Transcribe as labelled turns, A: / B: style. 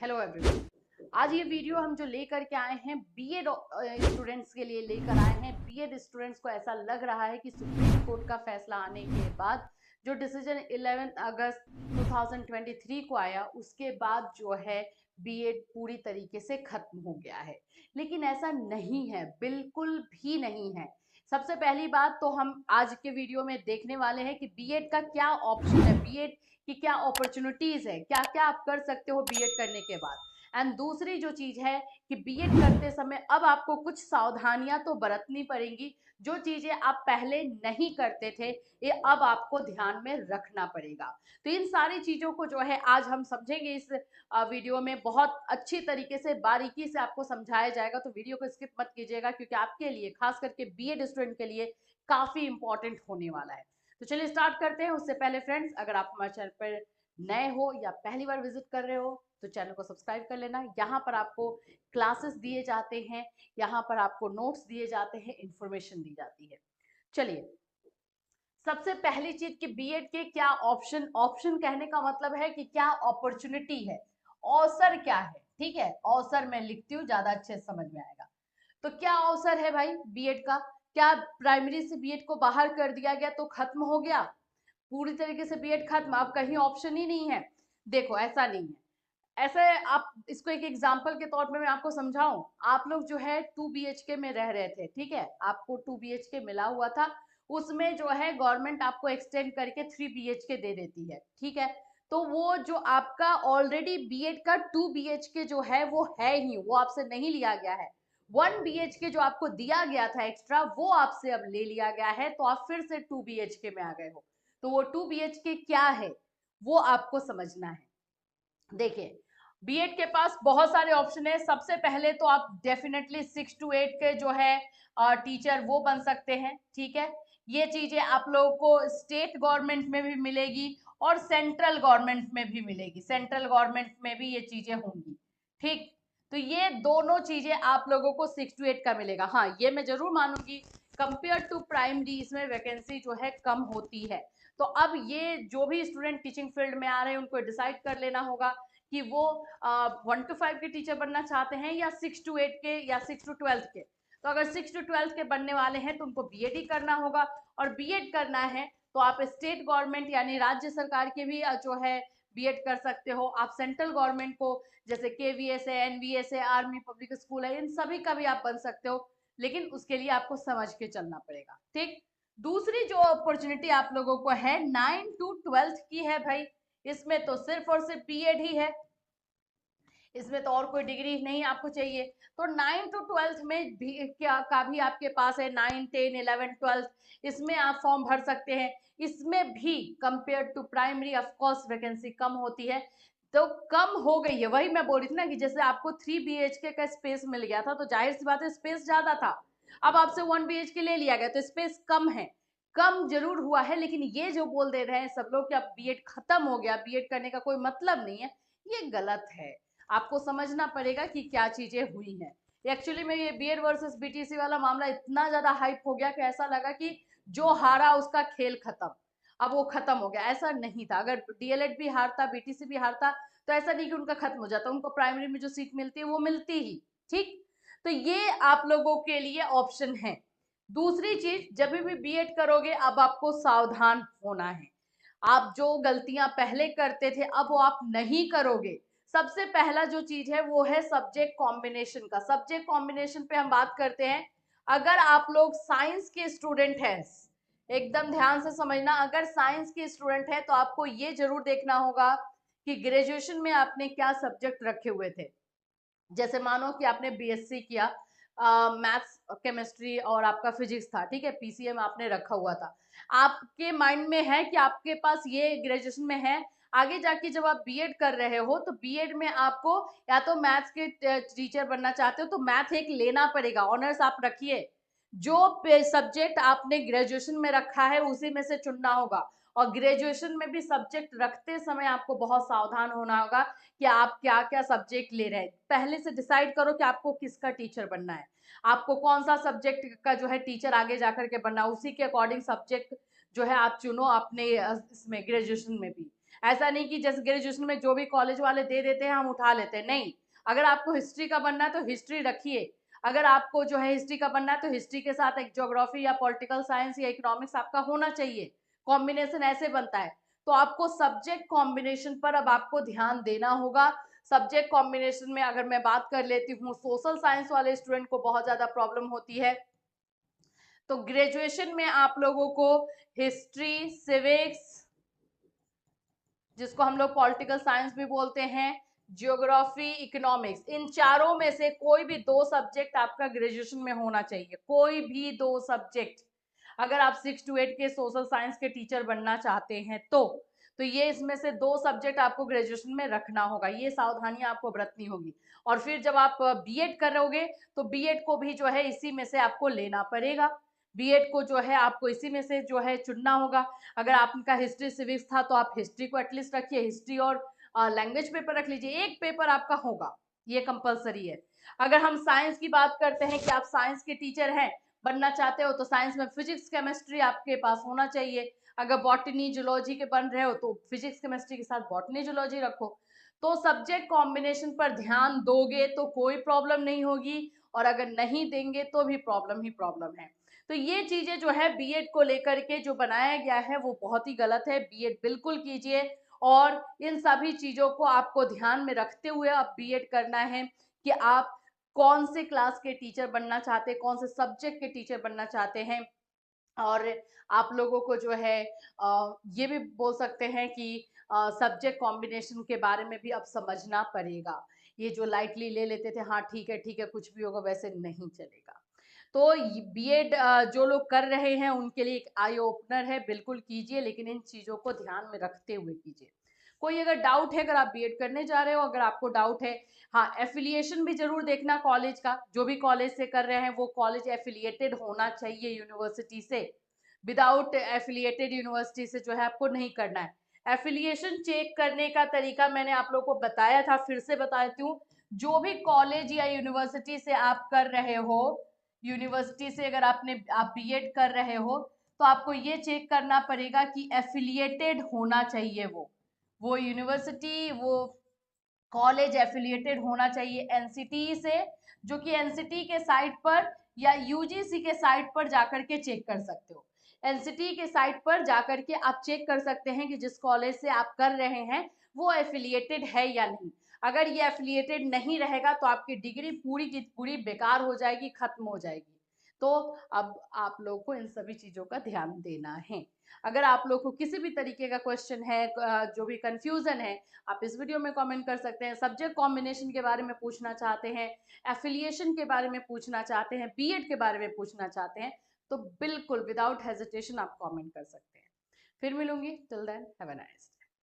A: Hello everyone. आज ये video हम जो लेकर के आए हैं बीएड स्टूडेंट्स के लिए लेकर आए हैं। बीएड स्टूडेंट्स को ऐसा लग रहा है कि सुप्रीम कोर्ट का फैसला आने के बाद जो डिसीजन 11 अगस्त 2023 को आया उसके बाद जो है बीएड पूरी तरीके से खत्म हो गया है, लेकिन ऐसा नहीं है, बिल्कुल भी नहीं है। सबसे पहली बात तो हम आज के वीडियो में देखने वाले हैं कि बीएड का क्या ऑप्शन है, बीएड कि क्या अपॉर्चुनिटीज है, क्या क्या आप कर सकते हो बीएड करने के बाद। एंड दूसरी जो चीज है कि बीएड करते समय अब आपको कुछ सावधानियां तो बरतनी पड़ेंगी। जो चीजें आप पहले नहीं करते थे ये अब आपको ध्यान में रखना पड़ेगा। तो इन सारी चीजों को जो है आज हम समझेंगे इस वीडियो में। बहुत अच्छी तरीके से बारीकी से आपको समझाया जाएगा, तो वीडियो को स्किप मत कीजिएगा क्योंकि आपके लिए, खास करके बीएड स्टूडेंट के लिए काफी इंपॉर्टेंट होने वाला है। तो चलिए स्टार्ट करते हैं। उससे पहले फ्रेंड्स, अगर आप हमारे चैनल पर नए हो या पहली बार विजिट कर रहे हो तो चैनल को सब्सक्राइब कर लेना। यहाँ पर आपको क्लासेस दिए जाते हैं, यहाँ पर आपको नोट्स दिए जाते हैं, इंफॉर्मेशन दी जाती है। चलिए, सबसे पहली चीज कि बीएड के क्या ऑप्शन, ऑप्शन कहने का मतलब है कि क्या अपॉर्चुनिटी है, अवसर क्या है। ठीक है, अवसर मैं लिखती हूँ, ज्यादा अच्छे से समझ में आएगा। तो क्या अवसर है भाई बीएड का? क्या प्राइमरी से बीएड को बाहर कर दिया गया तो खत्म हो गया, पूरी तरीके से बीएड खत्म, अब कहीं ऑप्शन ही नहीं है? देखो, ऐसा नहीं है। ऐसे आप इसको एक एग्जांपल के तौर पे मैं आपको समझाऊं। आप लोग जो है 2 BHK में रह रहे थे, ठीक है, आपको 2 BHK मिला हुआ था, उसमें जो है गवर्नमेंट आपको एक्सटेंड करके 3 BHK दे देती है, ठीक है। तो वो जो आपका ऑलरेडी बीएड का 2 BHK जो है वो है ही, वो आपसे नहीं लिया गया है। 1 BHK जो आपको दिया गया था एक्स्ट्रा वो आपसे अब ले लिया गया है, तो आप फिर से 2 BHK में आ गए हो। तो वो 2 BHK क्या है वो आपको समझना है। देखिए, बीएड के पास बहुत सारे ऑप्शन है। सबसे पहले तो आप डेफिनेटली 6 to 8 के जो है टीचर वो बन सकते हैं, ठीक है। ये चीजें आप लोगों को स्टेट गवर्नमेंट में भी मिलेगी और सेंट्रल गवर्नमेंट में भी मिलेगी, सेंट्रल गवर्नमेंट में भी ये चीजें होंगी, ठीक। तो ये दोनों चीजें आप लोगों को 6 to 8 का मिलेगा। हाँ, ये मैं जरूर मानूंगी, कंपेयर टू प्राइमरी इसमें वैकेंसी जो है कम होती है। तो अब ये जो भी स्टूडेंट टीचिंग फील्ड में आ रहे हैं उनको डिसाइड कर लेना होगा कि वो 1 to 5 के टीचर बनना चाहते हैं या 6 to 8 के या 6 to 12 के। तो अगर 6 to 12 के बनने वाले हैं तो उनको बीएड ही करना होगा, और बीएड करना है तो आप स्टेट गवर्नमेंट यानी राज्य सरकार के भी जो है बीएड कर सकते हो। आप सेंट्रल गवर्नमेंट को, जैसे केवीएस है, एनवीएस है, आर्मी पब्लिक स्कूल है, इन सभी का भी आप बन सकते हो, लेकिन उसके लिए आपको समझ के चलना पड़ेगा, ठीक। दूसरी जो अपॉर्चुनिटी आप लोगों को है 9 to 12 की है भाई। इसमें तो सिर्फ और सिर्फ बीएड ही है, इसमें तो और कोई डिग्री नहीं आपको चाहिए। तो 9 to 12 में भी क्या का भी आपके पास है, 9, 10, 11, 12, इसमें आप फॉर्म भर सकते हैं। इसमें भी compare to primary of course vacancy कम होती है, तो कम हो गई है। वही मैं बोल रही थी ना कि जैसे आपको 3 BHK का स्पेस मिल गया था तो जाहिर सी बात है स्पेस ज्यादा था, अब आपसे 1 BHK ले लिया गया तो स्पेस कम है। कम जरूर हुआ है, लेकिन ये जो बोल दे रहे हैं सब लोग कि अब बीएड खत्म हो गया, बीएड करने का कोई मतलब नहीं है, ये गलत है। आपको समझना पड़ेगा कि क्या चीजें हुई हैं। एक्चुअली में ये बीएड वर्सेस बीटीसी वाला मामला इतना ज्यादा हाइप हो गया कि ऐसा लगा कि जो हारा उसका खेल खत्म, अब वो खत्म हो गया। ऐसा नहीं था, अगर डीएलएड भी हारता, बीटीसी भी हारता, तो ऐसा नहीं कि उनका खत्म हो जाता, उनको प्राइमरी में जो सीट मिलती है वो मिलती ही, ठीक। तो ये आप लोगों के लिए ऑप्शन है। दूसरी चीज, जब भी बीएड करोगे अब आपको सावधान होना है। आप जो गलतियां पहले करते थे अब वो आप नहीं करोगे। सबसे पहला जो चीज है वो है सब्जेक्ट कॉम्बिनेशन का। सब्जेक्ट कॉम्बिनेशन पे हम बात करते हैं। अगर आप लोग साइंस के स्टूडेंट हैं, एकदम ध्यान से समझना, अगर साइंस के स्टूडेंट है तो आपको ये जरूर देखना होगा कि ग्रेजुएशन में आपने क्या सब्जेक्ट रखे हुए थे। जैसे मानो कि आपने बीएससी किया, मैथ्स, केमिस्ट्री और आपका फिजिक्स था, ठीक है, पीसीएम आपने रखा हुआ था। आपके माइंड में है कि आपके पास ये ग्रेजुएशन में है, आगे जाके जब आप बीएड कर रहे हो तो बीएड में आपको या तो मैथ्स के टीचर बनना चाहते हो तो मैथ एक लेना पड़ेगा, ऑनर्स आप रखिए। जो सब्जेक्ट आपने ग्रेजुएशन में रखा है उसी में से चुनना होगा। और ग्रेजुएशन में भी सब्जेक्ट रखते समय आपको बहुत सावधान होना होगा कि आप क्या क्या सब्जेक्ट ले रहे हैं। पहले से डिसाइड करो कि आपको किसका टीचर बनना है, आपको कौन सा सब्जेक्ट का जो है टीचर आगे जाकर के बनना, उसी के अकॉर्डिंग सब्जेक्ट जो है आप चुनो अपने इसमें ग्रेजुएशन में भी। ऐसा नहीं कि जैसे ग्रेजुएशन में जो भी कॉलेज वाले दे देते हैं हम उठा लेते हैं, नहीं। अगर आपको हिस्ट्री का बनना है तो हिस्ट्री रखिए, अगर आपको जो है हिस्ट्री का बनना है तो हिस्ट्री के साथ एक ज्योग्राफी या पॉलिटिकल साइंस या इकोनॉमिक्स आपका होना चाहिए, कॉम्बिनेशन ऐसे बनता है। तो आपको सब्जेक्ट कॉम्बिनेशन पर अब आपको ध्यान देना होगा। सब्जेक्ट कॉम्बिनेशन में अगर मैं बात कर लेती हूँ, सोशल साइंस वाले स्टूडेंट को बहुत ज्यादा प्रॉब्लम होती है। तो ग्रेजुएशन में आप लोगों को हिस्ट्री, सिविक्स, जिसको हम लोग पॉलिटिकल साइंस भी बोलते हैं, जियोग्राफी, इकोनॉमिक्स, इन चारों में से कोई भी 2 सब्जेक्ट आपका ग्रेजुएशन में होना चाहिए, कोई भी 2 सब्जेक्ट। अगर आप 6 to 8 के सोशल साइंस के टीचर बनना चाहते हैं तो ये इसमें से 2 सब्जेक्ट आपको ग्रेजुएशन में रखना होगा, ये सावधानियां आपको बरतनी होगी। और फिर जब आप बीएड करोगे तो बीएड को भी जो है इसी में से आपको लेना पड़ेगा, बीएड को जो है आपको इसी में से जो है चुनना होगा। अगर आपका हिस्ट्री सिविक्स था तो आप हिस्ट्री को एटलीस्ट रखिए, हिस्ट्री और लैंग्वेज पेपर रख लीजिए, एक पेपर आपका होगा, ये कंपलसरी है। अगर हम साइंस की बात करते हैं कि आप साइंस के टीचर हैं, बनना चाहते हो, तो साइंस में फिजिक्स केमिस्ट्री आपके पास होना चाहिए। अगर बॉटनी जूलॉजी के बन रहे हो तो फिजिक्स केमिस्ट्री के साथ बॉटनी जूलॉजी रखो। तो सब्जेक्ट कॉम्बिनेशन पर ध्यान दोगे तो कोई प्रॉब्लम नहीं होगी, और अगर नहीं देंगे तो भी प्रॉब्लम ही प्रॉब्लम है। तो ये चीजें जो है बीएड को लेकर के जो बनाया गया है वो बहुत ही गलत है, बीएड बिल्कुल कीजिए। और इन सभी चीजों को आपको ध्यान में रखते हुए अब बीएड करना है कि आप कौन से क्लास के टीचर बनना चाहते हैं, कौन से सब्जेक्ट के टीचर बनना चाहते हैं। और आप लोगों को जो है ये भी बोल सकते हैं कि सब्जेक्ट कॉम्बिनेशन के बारे में भी अब समझना पड़ेगा। ये जो लाइटली ले लेते थे, हाँ ठीक है कुछ भी होगा, वैसे नहीं चलेगा। तो बीएड जो लोग कर रहे हैं उनके लिए एक आई ओपनर है, बिल्कुल कीजिए, लेकिन इन चीजों को ध्यान में रखते हुए कीजिए। कोई अगर डाउट है, अगर आप बीएड करने जा रहे हो, अगर आपको डाउट है, हाँ एफिलिएशन भी जरूर देखना कॉलेज का, जो भी कॉलेज से कर रहे हैं वो कॉलेज एफिलिएटेड होना चाहिए यूनिवर्सिटी से। विदाउट एफिलिएटेड यूनिवर्सिटी से जो है आपको नहीं करना है। एफिलिएशन चेक करने का तरीका मैंने आप लोगों को बताया था, फिर से बताती हूँ। जो भी कॉलेज या यूनिवर्सिटी से आप कर रहे हो, यूनिवर्सिटी से अगर आप बीएड कर रहे हो, तो आपको ये चेक करना पड़ेगा कि एफिलिएटेड होना चाहिए वो यूनिवर्सिटी, वो कॉलेज एफिलिएटेड होना चाहिए एनसीटी से, जो कि एनसीटी के साइट पर या यूजीसी के साइट पर जाकर के चेक कर सकते हो। एनसीटी के साइट पर जाकर के आप चेक कर सकते हैं कि जिस कॉलेज से आप कर रहे हैं वो एफिलिएटेड है या नहीं। अगर ये एफिलिएटेड नहीं रहेगा तो आपकी डिग्री पूरी की पूरी बेकार हो जाएगी, खत्म हो जाएगी। तो अब आप लोग को इन सभी चीजों का ध्यान देना है। अगर आप लोग को किसी भी तरीके का क्वेश्चन है, जो भी कंफ्यूजन है, आप इस वीडियो में कमेंट कर सकते हैं। सब्जेक्ट कॉम्बिनेशन के बारे में पूछना चाहते हैं, एफिलिएशन के बारे में पूछना चाहते हैं, बीएड के बारे में पूछना चाहते हैं, तो बिल्कुल विदाउट हेजिटेशन आप कमेंट कर सकते हैं। फिर मिलूंगी, till then have a nice day.